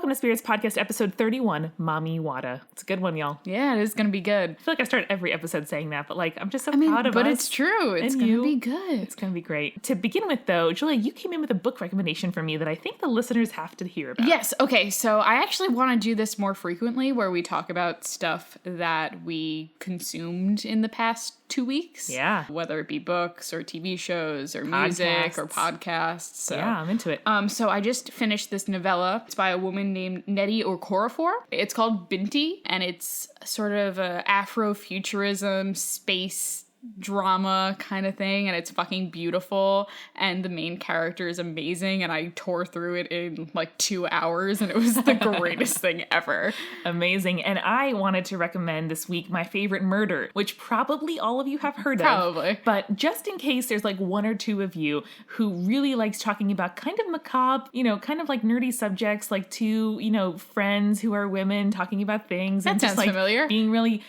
welcome to Spirits Podcast, episode 31, Mami Wata. It's a good one, y'all. Yeah, it is going to be good. I feel like I start every episode saying that, but I'm just so proud of us. But it's true. It's going to be good. It's going to be great. To begin with, though, Julia, you came in with a book recommendation for me that I think the listeners have to hear about. Yes. Okay. So I actually want to do this more frequently, where we talk about stuff that we consumed in the past 2 weeks. Yeah. Whether it be books or TV shows or music or podcasts. So, yeah, I'm into it. So I just finished this novella. It's by a woman named Nnedi Okorafor. It's called Binti, and it's sort of a Afrofuturism space drama kind of thing, and it's fucking beautiful, and the main character is amazing, and I tore through it in 2 hours, and it was the greatest thing ever. Amazing. And I wanted to recommend this week my favorite murder, which probably all of you have heard of. Probably. But just in case there's one or two of you who really likes talking about kind of macabre, kind of nerdy subjects, two, friends who are women talking about things. That and sounds just familiar. Being really,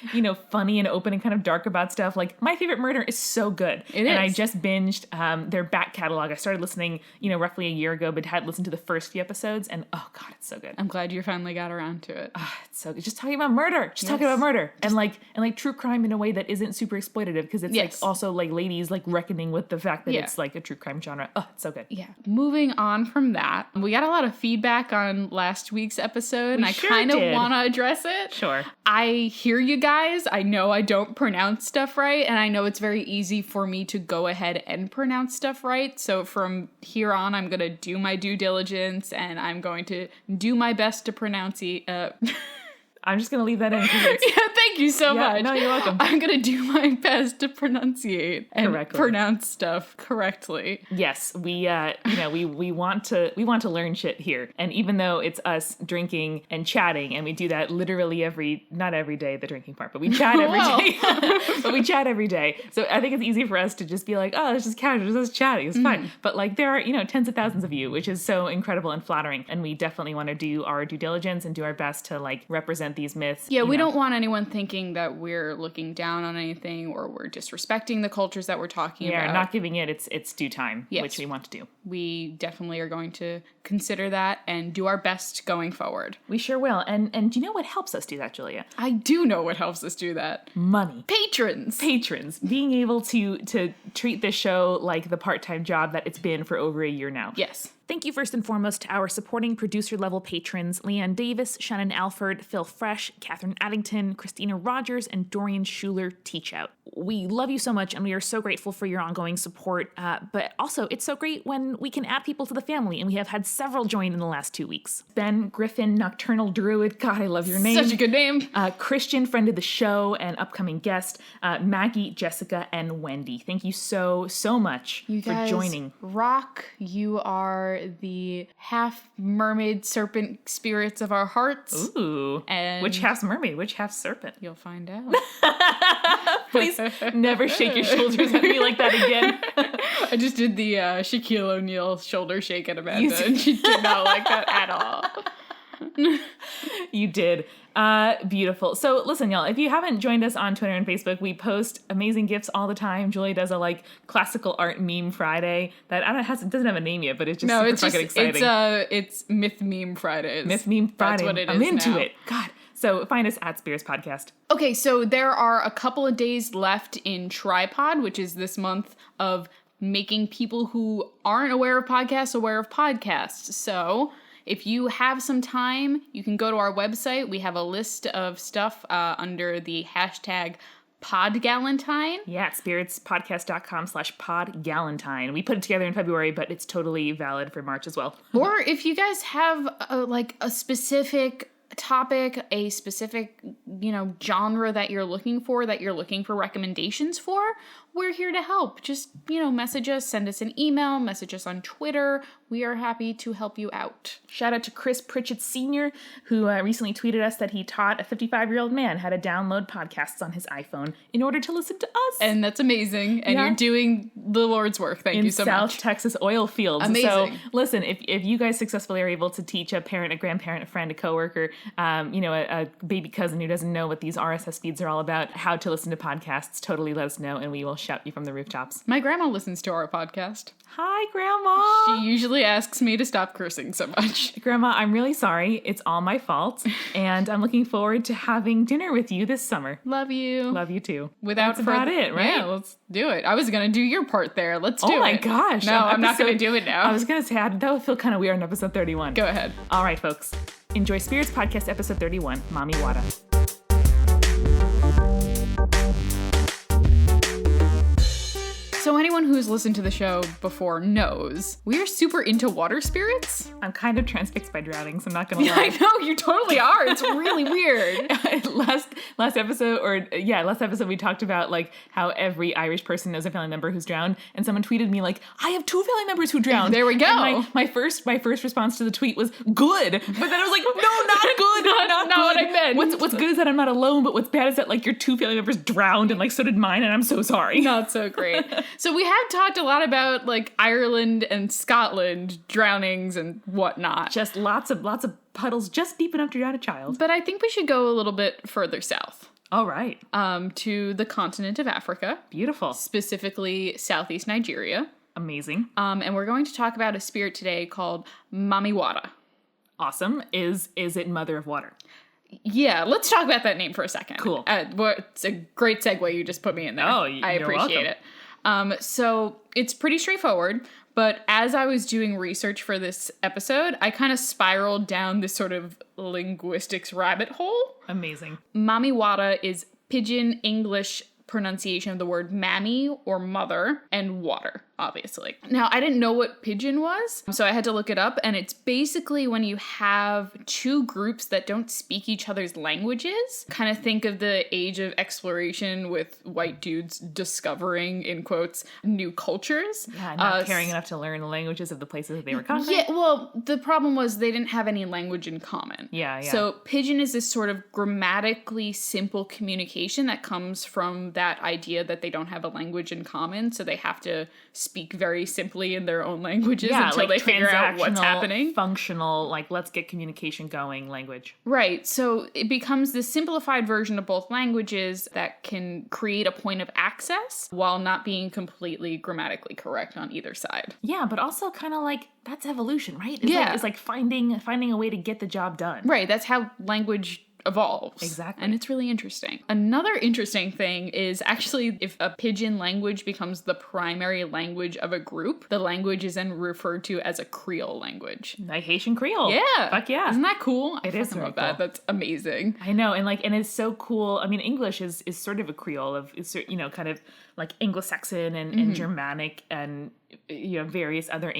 funny and open and kind of dark about stuff. My favorite murder is so good. It is. And I just binged their back catalog. I started listening, roughly a year ago, but had listened to the first few episodes, and oh god, it's so good. I'm glad you finally got around to it. It's so good. Just talking about murder. Just talking about murder. And true crime in a way that isn't super exploitative, because it's also ladies reckoning with the fact that it's a true crime genre. Oh, it's so good. Yeah. Moving on from that, we got a lot of feedback on last week's episode, and I kind of want to address it. Sure. I hear you guys. I know I don't pronounce stuff right, and I know it's very easy for me to go ahead and pronounce stuff right. So from here on, I'm going to do my due diligence, and I'm going to do my best to pronounce it. I'm just going to leave that in. Yeah, thank you so much. No, you're welcome. I'm going to do my best to pronunciate and correctly. Pronounce stuff correctly. Yes, we want to learn shit here. And even though it's us drinking and chatting, and we do that literally not every day, the drinking part, but we chat every day. But we chat every day. So I think it's easy for us to just be like, oh, it's just casual, it's just chatting, it's fine. But there are, tens of thousands of you, which is so incredible and flattering. And we definitely want to do our due diligence and do our best to represent these myths. Yeah, we don't want anyone thinking that we're looking down on anything or we're disrespecting the cultures that we're talking about. Yeah, not giving it its due time, which we want to do. We definitely are going to consider that and do our best going forward. We sure will. And do you know what helps us do that, Julia? I do know what helps us do that. Money. Patrons. Being able to treat this show like the part-time job that it's been for over a year now. Yes. Thank you first and foremost to our supporting producer-level patrons, Leanne Davis, Shannon Alford, Phil Fresh, Catherine Addington, Christina Rogers, and Dorian Schuler Teach Out. We love you so much, and we are so grateful for your ongoing support, but also it's so great when we can add people to the family, and we have had several join in the last 2 weeks. Ben Griffin, Nocturnal Druid, God, I love your name. Such a good name. Christian, friend of the show and upcoming guest, Maggie, Jessica, and Wendy. Thank you so much for joining. Rock, you are the half mermaid serpent spirits of our hearts. Ooh. And which half's mermaid? Which half's serpent? You'll find out. Please never shake your shoulders at me like that again. I just did the Shaquille O'Neal shoulder shake at Amanda, and she did not like that at all. You did. Beautiful. So listen, y'all, if you haven't joined us on Twitter and Facebook, we post amazing GIFs all the time. Julie does a classical art meme Friday that it doesn't have a name yet, but it's just super fucking exciting. It's Myth Meme Fridays. Myth Meme Friday. That's what it is. I'm into now. it. God. So find us at Spirits Podcast. Okay, so there are a couple of days left in Tripod, which is this month of making people who aren't aware of podcasts aware of podcasts. So if you have some time, you can go to our website. We have a list of stuff under the hashtag PodGalentine. Yeah, spiritspodcast.com/PodGalentine. We put it together in February, but it's totally valid for March as well. Or if you guys have a specific topic, a specific, genre that you're looking for recommendations for, we're here to help. Just, message us, send us an email, message us on Twitter. We are happy to help you out. Shout out to Chris Pritchett Sr., who recently tweeted us that he taught a 55-year-old man how to download podcasts on his iPhone in order to listen to us. And that's amazing. And you're doing the Lord's work. Thank you so much. In South Texas oil fields. Amazing. So listen, if you guys successfully are able to teach a parent, a grandparent, a friend, a coworker, a baby cousin who doesn't know what these RSS feeds are all about, how to listen to podcasts, totally let us know, and we will shout you from the rooftops. My grandma listens to our podcast. Hi, Grandma. She usually asks me to stop cursing so much. Grandma, I'm really sorry. It's all my fault. And I'm looking forward to having dinner with you this summer. Love you. Love you too. That's about it, right? Yeah, let's do it. I was going to do your part there. Let's do it. Oh my gosh. No, I'm not going to do it now. I was going to say, that would feel kind of weird on episode 31. Go ahead. All right, folks. Enjoy Spirits Podcast episode 31, Mami Wata. So anyone who's listened to the show before knows we are super into water spirits. I'm kind of transfixed by drowning, so I'm not gonna lie. I know, you totally are. It's really weird. last episode we talked about like how every Irish person knows a family member who's drowned, and someone tweeted me like, I have 2 family members who drowned. There we go. And my first response to the tweet was good, but then I was like, no, not good, not good. What I meant. What's good is that I'm not alone, but what's bad is that like your 2 family members drowned, and like so did mine, and I'm so sorry. Not so great. So we have talked a lot about like Ireland and Scotland drownings and whatnot. Just lots of puddles just deep enough to drown a child. But I think we should go a little bit further south. All right. To the continent of Africa. Beautiful. Specifically Southeast Nigeria. Amazing. And we're going to talk about a spirit today called Mami Wata. Awesome. Is it Mother of Water? Yeah, let's talk about that name for a second. Cool. It's a great segue you just put me in there. Oh, I appreciate it. So it's pretty straightforward, but as I was doing research for this episode, I kind of spiraled down this sort of linguistics rabbit hole. Amazing. Mami Wata is Pidgin English pronunciation of the word mammy or mother and water, obviously. Now, I didn't know what Pidgin was, so I had to look it up, and it's basically when you have 2 groups that don't speak each other's languages. Kind of think of the age of exploration with white dudes discovering, in quotes, new cultures. Yeah, not caring enough to learn the languages of the places that they were conquering. Yeah, well, the problem was they didn't have any language in common. Yeah. So Pidgin is this sort of grammatically simple communication that comes from that idea that they don't have a language in common, so they have to speak very simply in their own languages until they figure out what's happening. Functional, like let's get communication going language. Right. So it becomes this simplified version of both languages that can create a point of access while not being completely grammatically correct on either side. Yeah, but also kind of like that's evolution, right? It's like finding a way to get the job done. Right. That's how language evolves. Exactly. And it's really interesting. Another interesting thing is actually if a Pidgin language becomes the primary language of a group, the language is then referred to as a Creole language. Like Haitian Creole. Yeah. Fuck yeah. Isn't that cool? It is very love that. cool. That's amazing. I know. And it's so cool. I mean, English is sort of a Creole of, kind of like Anglo-Saxon and Germanic and, various other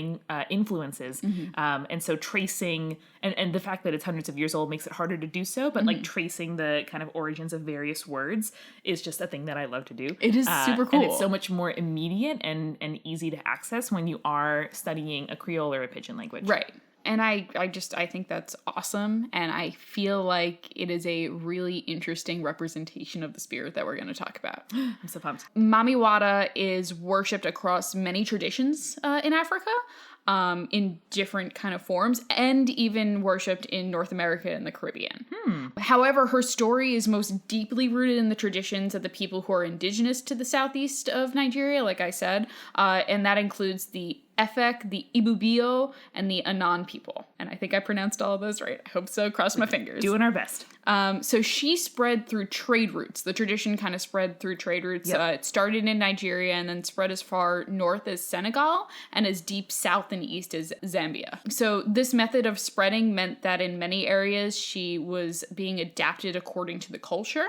influences. And so tracing, and the fact that it's hundreds of years old makes it harder to do so, but like tracing the kind of origins of various words is just a thing that I love to do. It is super cool. And it's so much more immediate and easy to access when you are studying a Creole or a Pidgin language. Right. And I think that's awesome. And I feel like it is a really interesting representation of the spirit that we're going to talk about. I'm so pumped. Mami Wata is worshipped across many traditions in Africa. In different kind of forms, and even worshipped in North America and the Caribbean. However, her story is most deeply rooted in the traditions of the people who are indigenous to the southeast of Nigeria, like I said, and that includes the Efek, the Ibubio, and the Anan people. And I think I pronounced all of those right. I hope so. Cross my fingers. Doing our best. So she spread through trade routes. The tradition kind of spread through trade routes. Yep. It started in Nigeria and then spread as far north as Senegal and as deep south and east as Zambia. So this method of spreading meant that in many areas she was being adapted according to the culture.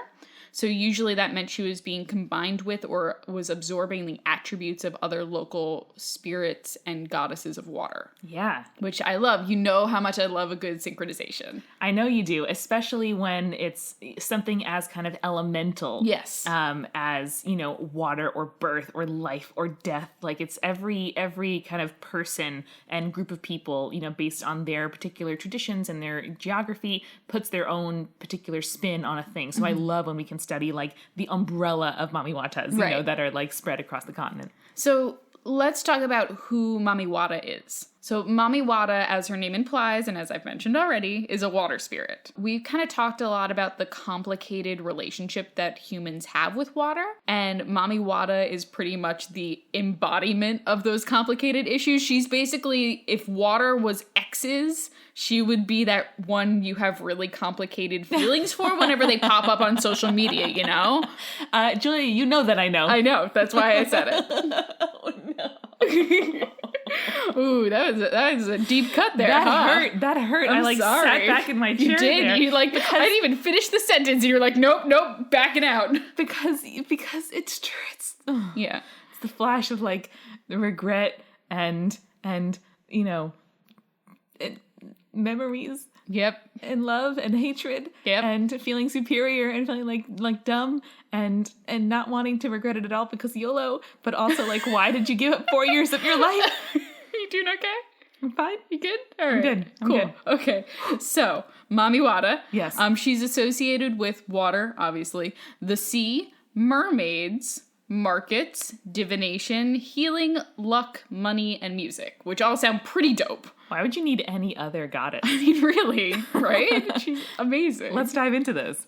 So usually that meant she was being combined with or was absorbing the attributes of other local spirits and goddesses of water. Yeah. Which I love. You know how much I love a good synchronization. I know you do, especially when it's something as kind of elemental. Yes. As, water or birth or life or death. Like it's every kind of person and group of people, based on their particular traditions and their geography, puts their own particular spin on a thing. So I love when we can study like the umbrella of Mami Watas, that are like spread across the continent. So let's talk about who Mami Wata is. So Mami Wata, as her name implies, and as I've mentioned already, is a water spirit. We've kind of talked a lot about the complicated relationship that humans have with water, and Mami Wata is pretty much the embodiment of those complicated issues. She's basically, if water was exes, she would be that one you have really complicated feelings for whenever they pop up on social media, you know? Julia, you know that I know. I know. That's why I said it. Oh, no. Ooh, that was a deep cut there. That hurt. That hurt. I'm I sorry. sat back in my chair. You did. There. You I didn't even finish the sentence. And you were like, nope, backing out. Because it's true. It's Yeah. It's the flash of like the regret and memories. Yep. And love and hatred. Yep. And feeling superior and feeling like dumb and not wanting to regret it at all because YOLO, but also like, why did you give up 4 years of your life? Are you doing okay? I'm fine. You good? All right. I'm good. I'm cool. good. Okay. So, Mami Wata. Yes. She's associated with water, obviously, the sea, mermaids, markets, divination, healing, luck, money, and music, which all sound pretty dope. Why would you need any other goddess? I mean, really, right? She's amazing. Let's dive into this.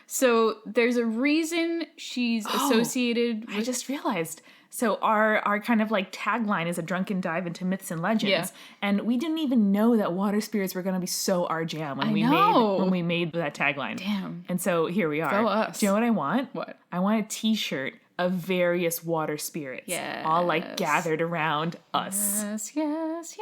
So there's a reason she's associated with... I just realized. So our kind of like tagline is a drunken dive into myths and legends. Yeah. And we didn't even know that water spirits were going to be so our jam when we made that tagline. Damn. And so here we are. Go us. Do you know what I want? What? I want a t-shirt of various water spirits. Yes. All like gathered around us. Yes.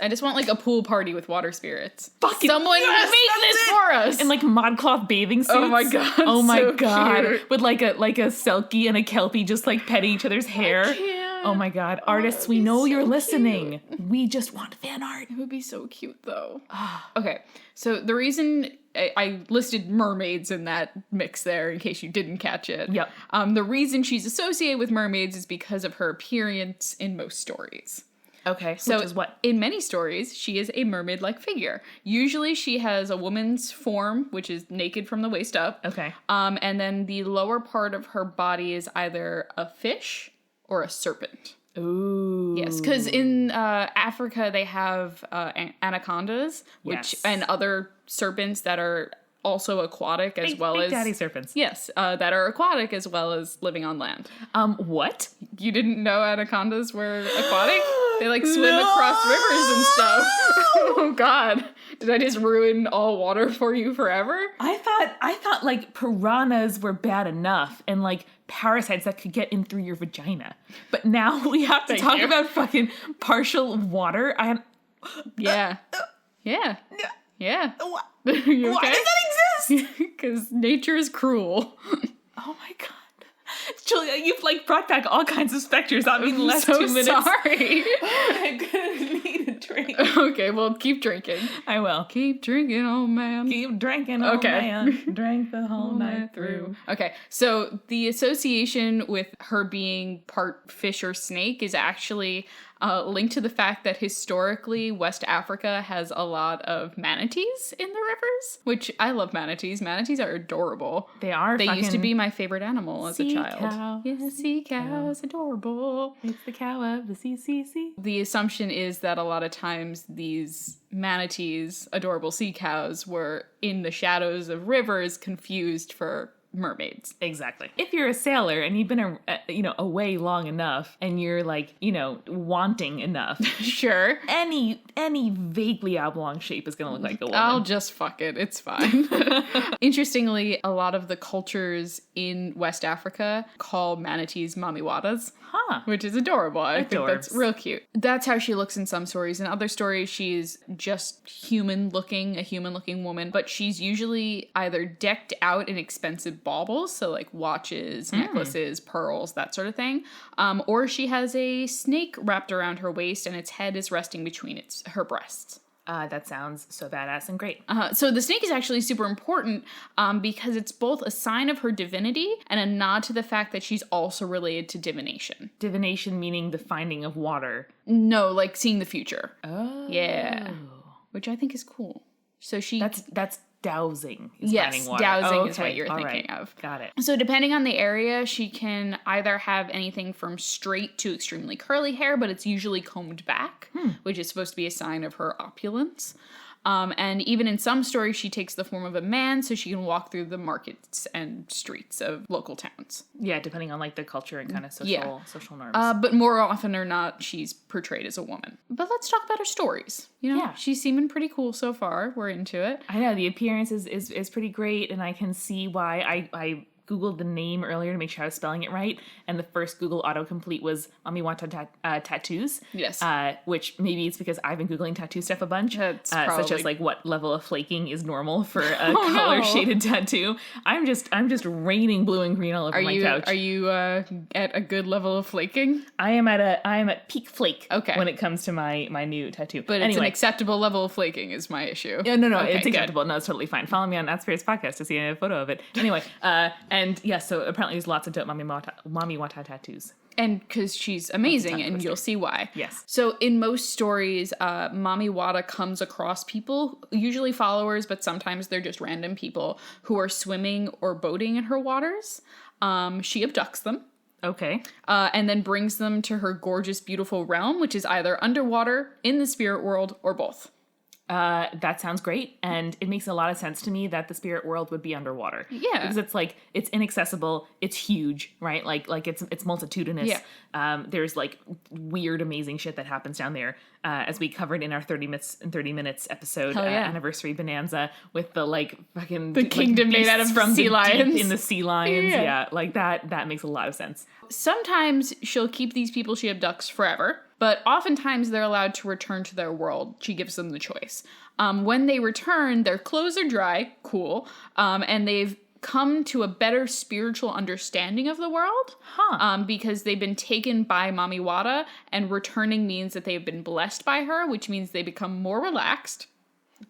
I just want like a pool party with water spirits. Fucking Someone yes, make this for us. And like modcloth bathing suits. Oh my god. Oh my so god. Cute. With like a Selkie and a Kelpie just like petting each other's hair. can't. Oh my god. Artists, we know you're listening. We just want fan art. It would be so cute though. Okay. So the reason I listed mermaids in that mix there in case you didn't catch it. Yep. The reason she's associated with mermaids is because of her appearance in most stories. Okay, So which is what? in many stories, she is a mermaid-like figure. Usually she has a woman's form, which is naked from the waist up. Okay. And then the lower part of her body is either a fish or a serpent. Ooh. Yes, because in Africa they have anacondas, and other serpents that are also aquatic as well as daddy serpents. Yes, that are aquatic as well as living on land. What? You didn't know anacondas were aquatic? They like swim across rivers and stuff. Oh god. Did I just ruin all water for you forever? I thought like piranhas were bad enough and like parasites that could get in through your vagina. But now we have to talk about fucking partial water. Yeah. Yeah. You You Why okay? does that exist? Because nature is cruel. Oh my god. Julia, you've like brought back all kinds of specters on me in the last so 2 minutes. Sorry. I'm gonna need a drink. Okay, well, keep drinking. I will. Keep drinking, old man. Keep drinking, old man. Drank the whole night through. Okay, so the association with her being part fish or snake is actually linked to the fact that historically West Africa has a lot of manatees in the rivers, which I love manatees. Manatees are adorable. They are. They used to be my favorite animal as a sea child. cow. Yeah, sea cows, adorable. It's the cow of the CCC. The assumption is that a lot of times these manatees, adorable sea cows, were in the shadows of rivers confused for mermaids. Exactly. If you're a sailor and you've been away long enough and you're like, wanting enough, Sure. any vaguely oblong shape is going to look like a woman. I'll just fuck it. It's fine. Interestingly, a lot of the cultures in West Africa call manatees Mami Watas. Huh. Which is adorable. I think that's Adorbs. real cute. That's how she looks in some stories. In other stories, she's just a human looking woman, but she's usually either decked out in expensive baubles, so like watches, necklaces, pearls, that sort of thing, or she has a snake wrapped around her waist and its head is resting between her breasts. That sounds so badass and great. So the snake is actually super important because it's both a sign of her divinity and a nod to the fact that she's also related to divination. Divination meaning the finding of water. No, like seeing the future. Oh. Yeah. Which I think is cool. So she... That's dowsing. Is Yes, finding water. dowsing is Okay, what you're all thinking right. of. Got it. So depending on the area, she can either have anything from straight to extremely curly hair, but it's usually combed back. back, which is supposed to be a sign of her opulence. And even in some stories, she takes the form of a man so she can walk through the markets and streets of local towns. Yeah, depending on like the culture and kind of social norms. But more often or not, she's portrayed as a woman. But let's talk about her stories. You know, she's seeming pretty cool so far. We're into it. I know, the appearance is pretty great, and I can see why I Googled the name earlier to make sure I was spelling it right, and the first Google autocomplete was Mami Wata tattoos. Yes. Which maybe it's because I've been Googling tattoo stuff a bunch, such as like what level of flaking is normal for a color-shaded tattoo. I'm just raining blue and green all over my couch. Are you at a good level of flaking? I am at peak flake Okay. when it comes to my new tattoo. But it's an acceptable level of flaking is my issue. Yeah, no, Okay, it's acceptable. No, it's totally fine. Follow me on Spirits Podcast to see a photo of it. Anyway, and yeah, so apparently there's lots of dope Mami Wata tattoos. And because she's amazing, and you'll see why. Yes. So in most stories, Mami Wata comes across people, usually followers, but sometimes they're just random people who are swimming or boating in her waters. She abducts them. Okay. And then brings them to her gorgeous, beautiful realm, which is either underwater, in the spirit world, or both. That sounds great, and it makes a lot of sense to me that the spirit world would be underwater. Yeah, because it's like it's inaccessible, it's huge, right? Like it's multitudinous. Yeah. There's like weird, amazing shit that happens down there, as we covered in our 30 minutes episode anniversary bonanza with the like fucking the kingdom made out of from sea lions in the sea lions. Yeah, like that makes a lot of sense. Sometimes she'll keep these people she abducts forever. But oftentimes they're allowed to return to their world. She gives them the choice. When they return, their clothes are dry, cool, and they've come to a better spiritual understanding of the world. Because they've been taken by Mami Wata, and returning means that they've been blessed by her, which means they become more relaxed,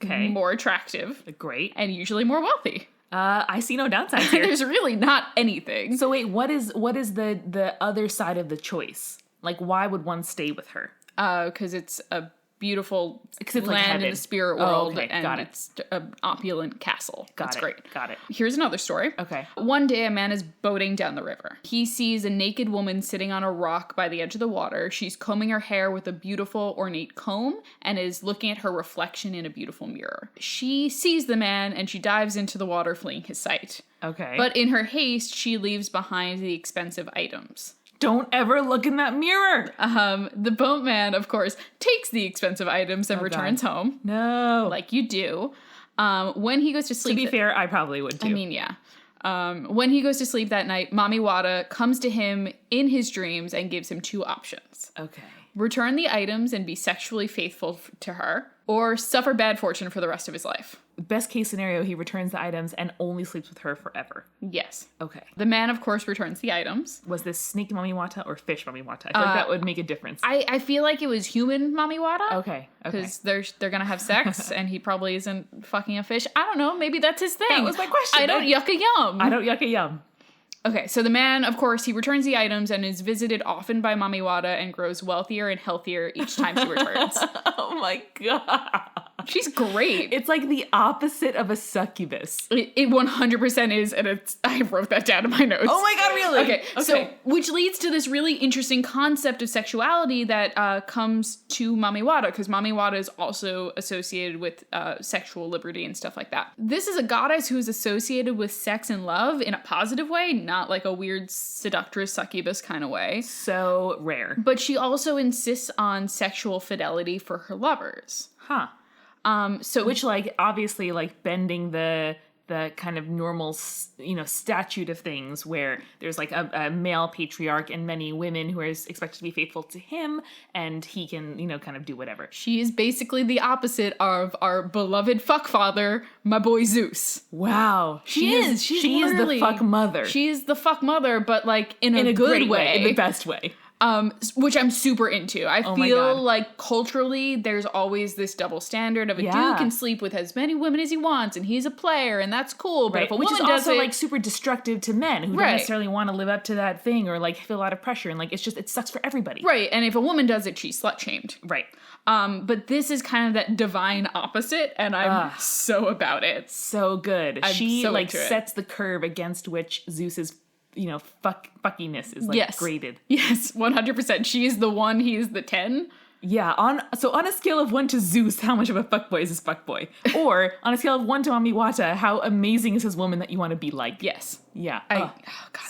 more attractive, great, and usually more wealthy. I see no downsides here. There's really not anything. So wait, what is the other side of the choice? Like, why would one stay with her? Because it's a beautiful land like in the spirit world, okay. and it's an opulent castle. That's great. Got it. Here's another story. Okay. One day, a man is boating down the river. He sees a naked woman sitting on a rock by the edge of the water. She's combing her hair with a beautiful, ornate comb and is looking at her reflection in a beautiful mirror. She sees the man, and she dives into the water, fleeing his sight. Okay. But in her haste, she leaves behind the expensive items. Don't ever look in that mirror. The boatman, of course, takes the expensive items and returns home. No. Like you do. When he goes to sleep... To be fair, I probably would too. I mean, yeah. When he goes to sleep that night, Mami Wata comes to him in his dreams and gives him two options. Okay. Return the items and be sexually faithful to her, or suffer bad fortune for the rest of his life. Best case scenario, he returns the items and only sleeps with her forever. Yes. Okay. The man, of course, returns the items. Was this snake Mami Wata or fish Mami Wata? I feel like that would make a difference. I feel like it was human Mami Wata. Okay. Because they're gonna have sex, and he probably isn't fucking a fish. I don't know. Maybe that's his thing. That was my question. I don't yuck a yum. I don't yuck a yum. Okay, so the man, of course, he returns the items and is visited often by Mami Wata and grows wealthier and healthier each time she returns. Oh my god. She's great. It's like the opposite of a succubus. It 100% is, and I wrote that down in my notes. Oh my god, really? Okay, so which leads to this really interesting concept of sexuality that comes to Mami Wata, because Mami Wata is also associated with sexual liberty and stuff like that. This is a goddess who is associated with sex and love in a positive way, not like a weird seductress succubus kind of way. So rare. But she also insists on sexual fidelity for her lovers. Huh. Which, like, obviously, like, bending the kind of normal, statute of things where there's, like, a male patriarch and many women who are expected to be faithful to him, and he can, kind of do whatever. She is basically the opposite of our beloved fuckfather, my boy Zeus. Wow. She is the fuck mother. She is the fuck mother, but, like, in a good way. In the best way. Which I'm super into. I feel like culturally there's always this double standard of a dude can sleep with as many women as he wants and he's a player and that's cool. But if a woman does it... Which is also like super destructive to men who don't necessarily want to live up to that thing or like feel a lot of pressure and like it sucks for everybody. Right. And if a woman does it, she's slut shamed. Right. But this is kind of that divine opposite and I'm so about it. So good. She so sets the curve against which Zeus's fuckiness is like graded. Yes, 100%. She is the 1, he is the 10. Yeah, on a scale of 1 to Zeus, how much of a fuckboy is this fuckboy? Or on a scale of 1 to Mami Wata, how amazing is this woman that you want to be like? Yes. Yeah. God,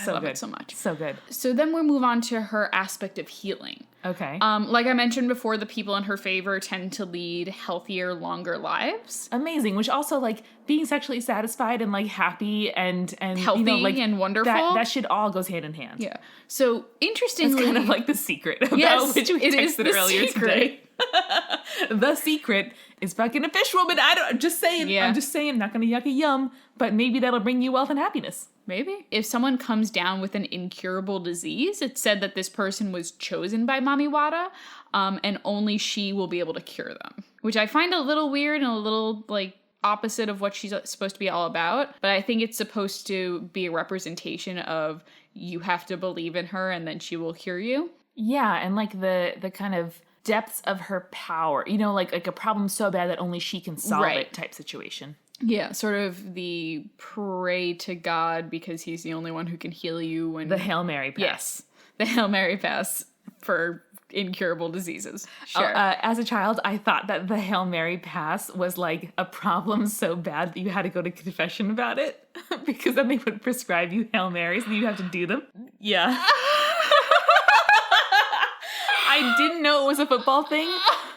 I love it so much. So good. So then we move on to her aspect of healing. Okay. Like I mentioned before, the people in her favor tend to lead healthier, longer lives. Amazing, which also, like, being sexually satisfied and, like, happy and healthy, you know, like, and wonderful. That shit all goes hand in hand. Yeah. So interestingly, It's kind of like the secret about which we texted earlier today. The secret is fucking a fish woman. I'm just saying. Yeah. I'm just saying. Not gonna yuck a yum, but maybe that'll bring you wealth and happiness. Maybe. If someone comes down with an incurable disease, it's said that this person was chosen by Mami Wata, and only she will be able to cure them. Which I find a little weird and a little, like, opposite of what she's supposed to be all about. But I think it's supposed to be a representation of you have to believe in her and then she will cure you. Yeah, and, like, the kind of depths of her power. You know, like a problem so bad that only she can solve it type situation. Yeah, sort of the pray to God because he's the only one who can heal you. When The Hail Mary pass. Yes, the Hail Mary pass for incurable diseases. Sure. As a child, I thought that the Hail Mary pass was like a problem so bad that you had to go to confession about it because then they would prescribe you Hail Marys and you'd have to do them. Yeah. I didn't know it was a football thing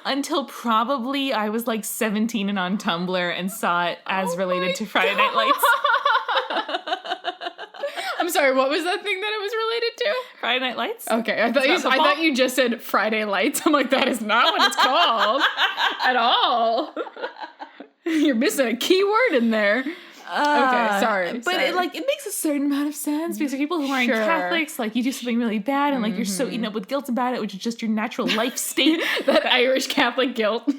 until probably I was like 17 and on Tumblr and saw it as related to Friday Night Lights. I'm sorry, what was that thing that it was related to? Friday Night Lights? Okay, I thought you just said Friday Lights. I'm like, that is not what it's called at all. You're missing a key word in there. Okay, sorry. But it makes a certain amount of sense because for people who aren't Catholics, like you do something really bad and like you're so eaten up with guilt about it, which is just your natural life state. That Irish Catholic guilt.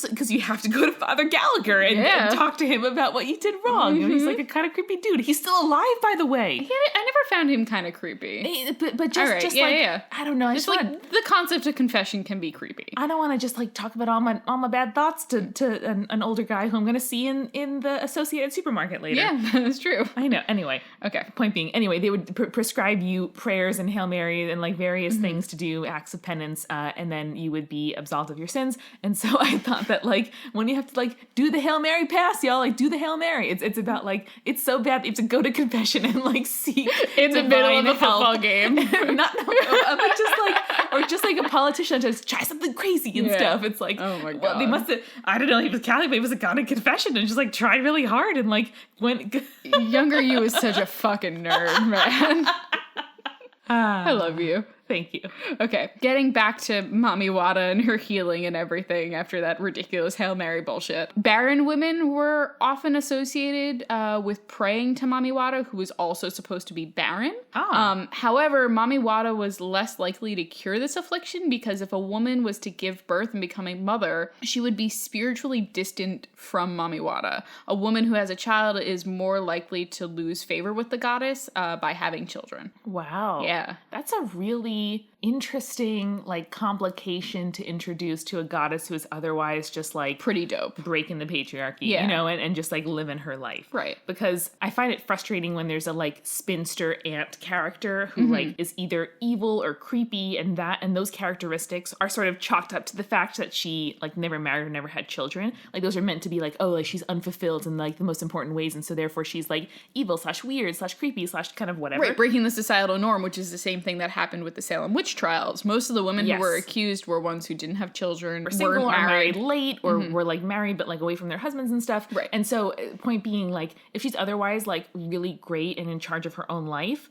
Because you have to go to Father Gallagher and talk to him about what you did wrong. And he's like a kind of creepy dude. He's still alive, by the way. Yeah, I never found him kind of creepy. But just I don't know. Just like the concept of confession can be creepy. I don't want to just like talk about all my bad thoughts to an older guy who I'm going to see in the Associated Supermarket later. Yeah, that's true. I know. Anyway. Okay. Point being, they would prescribe you prayers and Hail Mary and like various things to do, acts of penance, and then you would be absolved of your sins. And so I thought that like when you have to like do the Hail Mary pass, y'all, like do the Hail Mary. It's about like it's so bad that you have to go to confession and like seek in the middle of a football game. just like a politician just try something crazy and stuff. It's like, oh my god, well, they must have. I don't know. He was Catholic, but he must have gone to confession and just like tried really hard and like went. Younger you is such a fucking nerd, man. I love you. Thank you. Okay, getting back to Mami Wata and her healing and everything after that ridiculous Hail Mary bullshit. Barren women were often associated with praying to Mami Wata, who was also supposed to be barren. However, Mami Wata was less likely to cure this affliction because if a woman was to give birth and become a mother, she would be spiritually distant from Mami Wata. A woman who has a child is more likely to lose favor with the goddess by having children. Wow. Yeah. That's a really interesting like complication to introduce to a goddess who is otherwise just like pretty dope, breaking the patriarchy, you know, and just like living her life. Right. Because I find it frustrating when there's a like spinster aunt character who like is either evil or creepy, and those characteristics are sort of chalked up to the fact that she like never married or never had children. Like those are meant to be like, oh, like she's unfulfilled in like the most important ways, and so therefore she's like evil / weird / creepy / kind of whatever. Right, breaking the societal norm, which is the same thing that happened with the Salem witch trials. Most of the women who were accused were ones who didn't have children, or single, or married late, or were like married but like away from their husbands and stuff. Right. And so, point being, like, if she's otherwise like really great and in charge of her own life,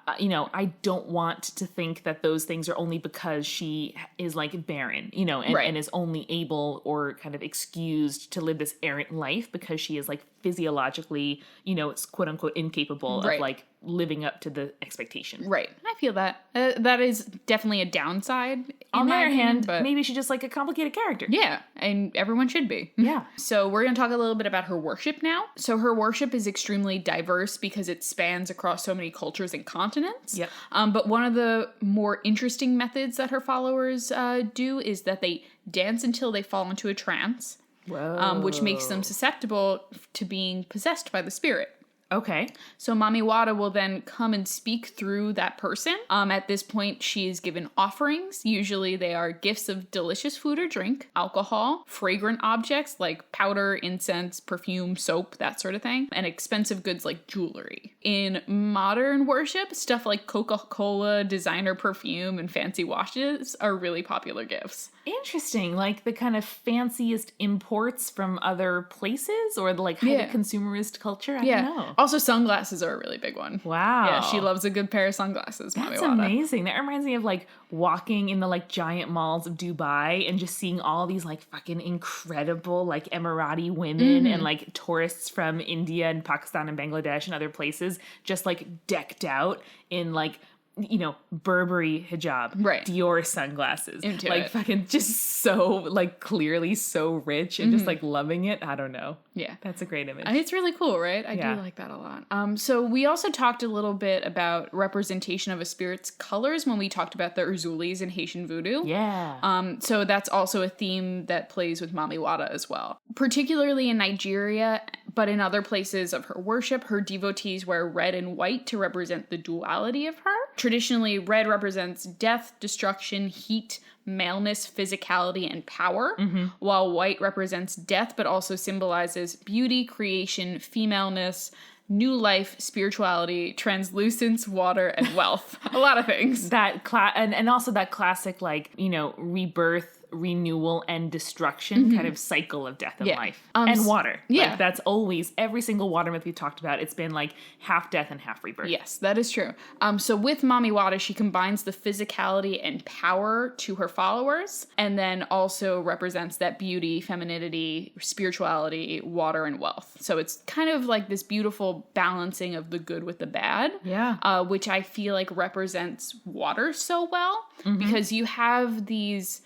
I don't want to think that those things are only because she is like barren, and is only able or kind of excused to live this errant life because she is like physiologically, it's quote unquote incapable of like living up to the expectation. Right. I feel that. That is definitely a downside. On the other hand, maybe she's just like a complicated character. Yeah, and everyone should be. Yeah. So we're going to talk a little bit about her worship now. So her worship is extremely diverse because it spans across so many cultures and continents. Yep. But one of the more interesting methods that her followers do is that they dance until they fall into a trance. Whoa. Which makes them susceptible to being possessed by the spirit. Okay. So Mami Wata will then come and speak through that person. At this point, she is given offerings. Usually they are gifts of delicious food or drink, alcohol, fragrant objects like powder, incense, perfume, soap, that sort of thing, and expensive goods like jewelry. In modern worship, stuff like Coca-Cola, designer perfume, and fancy watches are really popular gifts. Interesting. Like the kind of fanciest imports from other places, or the like highly consumerist culture? I don't know. Also, sunglasses are a really big one. Wow. Yeah, she loves a good pair of sunglasses, Mami Wata. That's amazing. That reminds me of like walking in the like giant malls of Dubai and just seeing all these like fucking incredible like Emirati women and like tourists from India and Pakistan and Bangladesh and other places just like decked out in like, you know, Burberry hijab, right? Dior sunglasses, into like it. Fucking just so like clearly so rich and just like loving it. I don't know. Yeah, that's a great image. It's really cool, right? I do like that a lot. So we also talked a little bit about representation of a spirit's colors when we talked about the Urzulis in Haitian voodoo. Yeah. So that's also a theme that plays with Mami Wata as well, particularly in Nigeria. But in other places of her worship, her devotees wear red and white to represent the duality of her. Traditionally, red represents death, destruction, heat, maleness, physicality, and power, while white represents death but also symbolizes beauty, creation, femaleness, new life, spirituality, translucence, water, and wealth. A lot of things. And also that classic, like, you know, rebirth, renewal, and destruction kind of cycle of death and life. And water. Yeah. Like, that's always, every single water myth we've talked about, it's been like half death and half rebirth. Yes, that is true. So with Mami Wata, she combines the physicality and power to her followers, and then also represents that beauty, femininity, spirituality, water, and wealth. So it's kind of like this beautiful balancing of the good with the bad. Yeah. Which I feel like represents water so well, because you have these,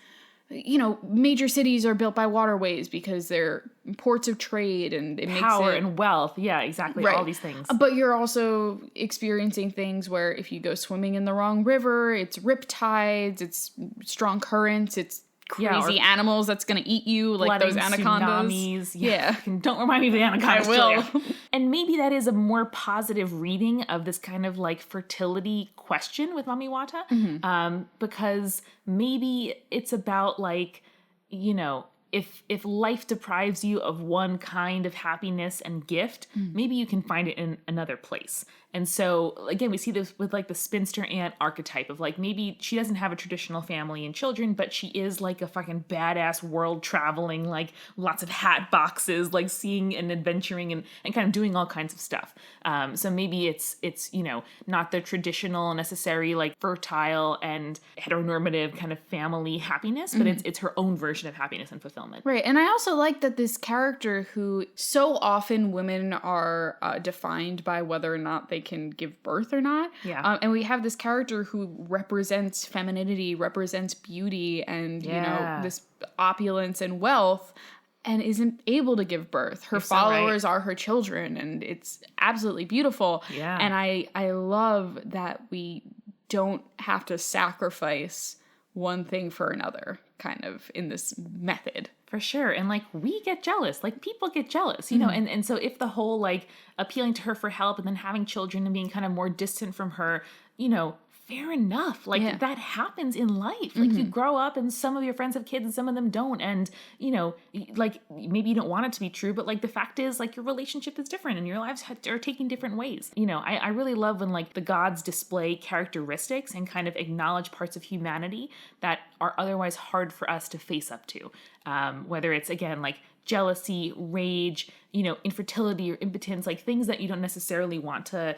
you know, major cities are built by waterways because they're ports of trade, and it power makes it, and wealth. Yeah, exactly. Right. All these things. But you're also experiencing things where if you go swimming in the wrong river, it's rip tides, it's strong currents, it's crazy animals that's going to eat you, like those anacondas. Tsunamis. Yeah. Don't remind me of the anacondas. I will. Julia. And maybe that is a more positive reading of this kind of like fertility question with Mami Wata. Because maybe it's about like, you know, if life deprives you of one kind of happiness and gift, maybe you can find it in another place. And so, again, we see this with like the spinster aunt archetype of like, maybe she doesn't have a traditional family and children, but she is like a fucking badass world traveling, like lots of hat boxes, like seeing and adventuring and kind of doing all kinds of stuff. So maybe it's, you know, not the traditional necessary, like fertile and heteronormative kind of family happiness, but it's her own version of happiness and fulfillment. Right. And I also like that this character, who so often women are defined by whether or not they can give birth or not. Yeah. And we have this character who represents femininity, represents beauty, and, you know, this opulence and wealth, and isn't able to give birth. Her followers are her children, and it's absolutely beautiful. Yeah. And I love that we don't have to sacrifice one thing for another, kind of, in this method. For sure. And like, we get jealous, like people get jealous, you know? And so if the whole like appealing to her for help and then having children and being kind of more distant from her, you know, fair enough. Like that happens in life. Like you grow up and some of your friends have kids and some of them don't. And, you know, like maybe you don't want it to be true, but like the fact is like your relationship is different and your lives are taking different ways. You know, I really love when like the gods display characteristics and kind of acknowledge parts of humanity that are otherwise hard for us to face up to. Whether it's, again, like jealousy, rage, you know, infertility or impotence, like things that you don't necessarily want to,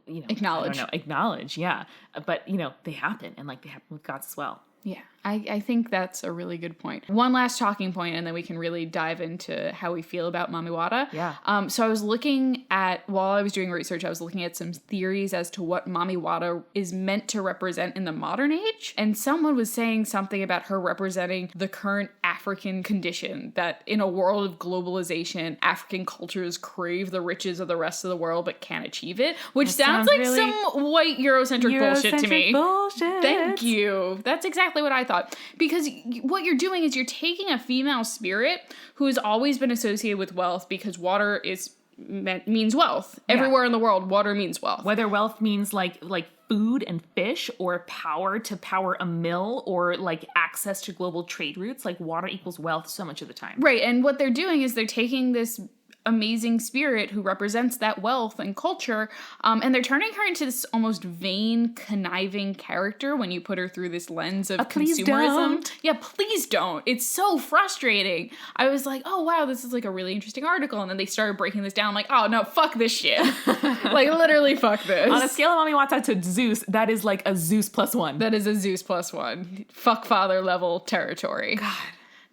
acknowledge. Yeah. But, you know, they happen, and like they happen with gods as well. Yeah, I think that's a really good point. One last talking point, and then we can really dive into how we feel about Mami Wata. Yeah. So I was looking at, while I was doing research, I was looking at some theories as to what Mami Wata is meant to represent in the modern age. And someone was saying something about her representing the current African condition, that in a world of globalization, African cultures crave the riches of the rest of the world but can't achieve it, which sounds like really some white Eurocentric bullshit to me. Bullshit. Thank you. That's exactly what I thought. Because what you're doing is you're taking a female spirit who has always been associated with wealth, because water is means wealth. Everywhere in the world, water means wealth. Whether wealth means like food and fish, or power to power a mill, or like access to global trade routes, like water equals wealth so much of the time. Right, and what they're doing is they're taking this amazing spirit who represents that wealth and culture, and they're turning her into this almost vain, conniving character when you put her through this lens of Please consumerism. don't. Yeah, please don't. It's so frustrating. I was like, oh wow, this is like a really interesting article, and then they started breaking this down. I'm like, oh no, fuck this shit. Like literally fuck this. On a scale of Mami Wata to Zeus, that is like a Zeus +1. That is a Zeus +1. Fuck father level territory. God.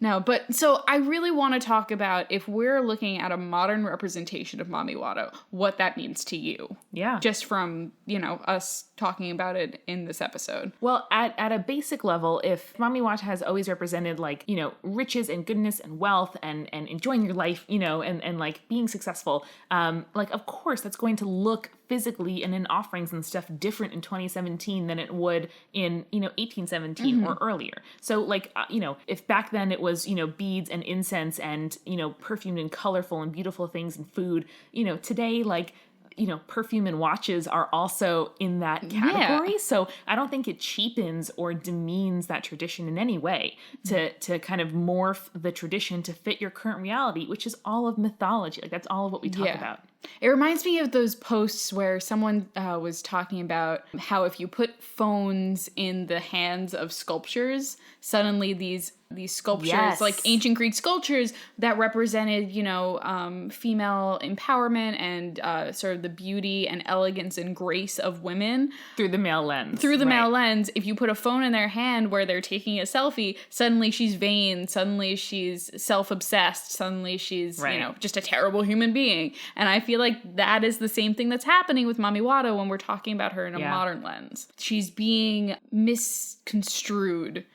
No, but so I really want to talk about, if we're looking at a modern representation of Mami Wata, what that means to you. Yeah. Just from, us talking about it in this episode. Well, at a basic level, if Mami Wata has always represented like, riches and goodness and wealth and enjoying your life, and like being successful, like of course that's going to look physically and in offerings and stuff different in 2017 than it would in 1817 or earlier. So like if back then it was beads and incense and perfumed and colorful and beautiful things and food, today like perfume and watches are also in that category. Yeah. So I don't think it cheapens or demeans that tradition in any way to kind of morph the tradition to fit your current reality, which is all of mythology. Like that's all of what we talk about. It reminds me of those posts where someone was talking about how if you put phones in the hands of sculptures, suddenly these sculptures, like ancient Greek sculptures that represented, female empowerment and sort of the beauty and elegance and grace of women. Through the male lens. Male lens. If you put a phone in their hand where they're taking a selfie, suddenly she's vain, suddenly she's self-obsessed, suddenly she's, just a terrible human being. And I feel like that is the same thing that's happening with Mami Wata when we're talking about her in a modern lens. She's being misconstrued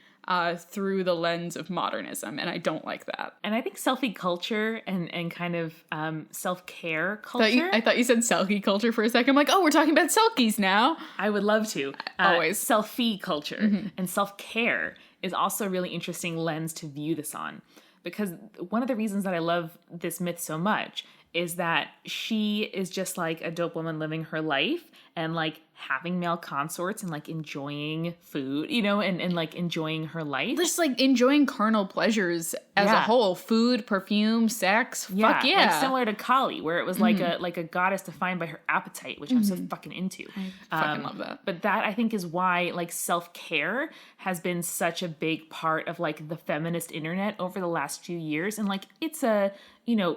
through the lens of modernism, and I don't like that. And I think selfie culture and kind of self-care culture. I thought you said selfie culture for a second. I'm like, oh, we're talking about selkies now. I would love to. Always. Selfie culture and self-care is also a really interesting lens to view this on. Because one of the reasons that I love this myth so much is that she is just like a dope woman living her life and like having male consorts and like enjoying food, and like enjoying her life. Just like enjoying carnal pleasures as a whole. Food, perfume, sex. Fuck yeah. Like similar to Kali, where it was like a goddess defined by her appetite, which I'm so fucking into. I fucking love that. But that I think is why like self-care has been such a big part of like the feminist internet over the last few years. And like it's a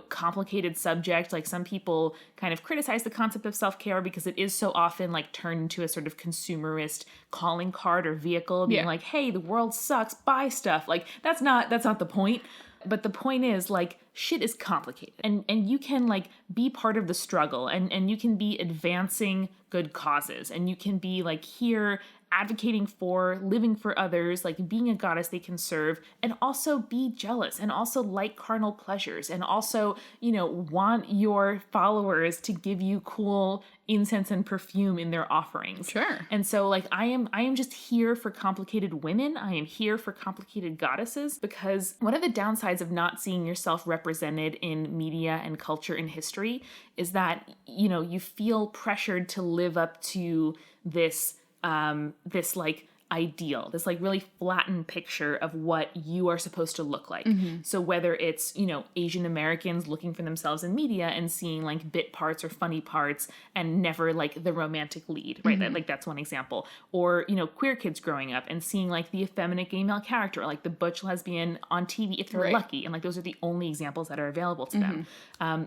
complicated subject. Like some people kind of criticize the concept of self-care because it is so often like turned into a sort of consumerist calling card or vehicle, being like, hey, the world sucks, buy stuff. Like that's not the point. But the point is like shit is complicated and you can like be part of the struggle and you can be advancing good causes and you can be like here advocating for, living for others, like being a goddess they can serve, and also be jealous and also like carnal pleasures and also, want your followers to give you cool incense and perfume in their offerings. Sure. And so like I am just here for complicated women. I am here for complicated goddesses, because one of the downsides of not seeing yourself represented in media and culture and history is that, you feel pressured to live up to this like ideal, this like really flattened picture of what you are supposed to look like. So whether it's, Asian Americans looking for themselves in media and seeing like bit parts or funny parts and never like the romantic lead, right? That's one example. Or, queer kids growing up and seeing like the effeminate gay male character, or, like the butch lesbian on TV if they're lucky. And like those are the only examples that are available to them.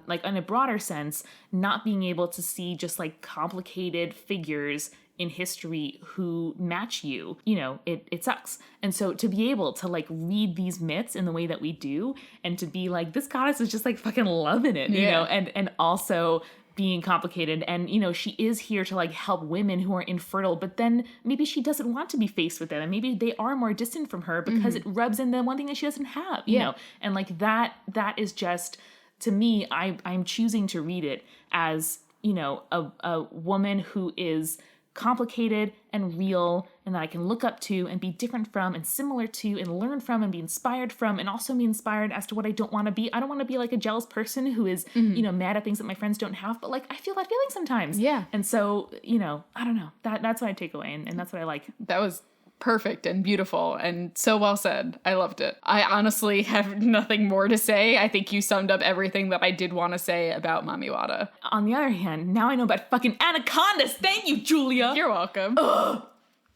Like in a broader sense, not being able to see just like complicated figures in history who match you, it sucks. And so to be able to like read these myths in the way that we do and to be like, this goddess is just like fucking loving it, and also being complicated. And, she is here to like help women who are infertile, but then maybe she doesn't want to be faced with them. And maybe they are more distant from her because it rubs in the one thing that she doesn't have, you know? And like that is just, to me, I'm choosing to read it as, a woman who is complicated and real, and that I can look up to and be different from and similar to and learn from and be inspired from, and also be inspired as to what I don't want to be. I don't want to be like a jealous person who is, mad at things that my friends don't have, but like I feel that feeling sometimes. Yeah. And so, I don't know. That's what I take away, and that's what I like. That was perfect and beautiful and so well said. I loved it. I honestly have nothing more to say. I think you summed up everything that I did want to say about Mami Wata. On the other hand, now I know about fucking anacondas. Thank you, Julia. You're welcome. Ugh.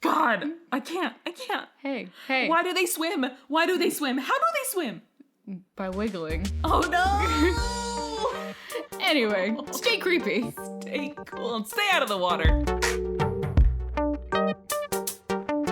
God, I can't. Hey. Why do they swim? How do they swim? By wiggling. Oh no! Anyway, stay creepy. Stay cool and stay out of the water.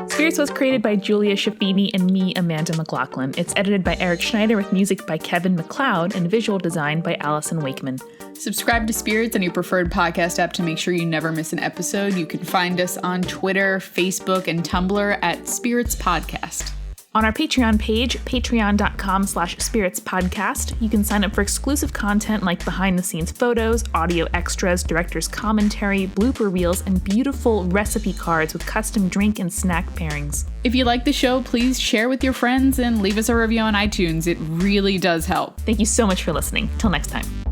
Spirits was created by Julia Shafini and me, Amanda McLaughlin. It's edited by Eric Schneider with music by Kevin MacLeod and visual design by Allison Wakeman. Subscribe to Spirits on your preferred podcast app to make sure you never miss an episode. You can find us on Twitter, Facebook, and Tumblr at Spirits Podcast. On our Patreon page, patreon.com/spiritspodcast, you can sign up for exclusive content like behind-the-scenes photos, audio extras, director's commentary, blooper reels, and beautiful recipe cards with custom drink and snack pairings. If you like the show, please share with your friends and leave us a review on iTunes. It really does help. Thank you so much for listening. Till next time.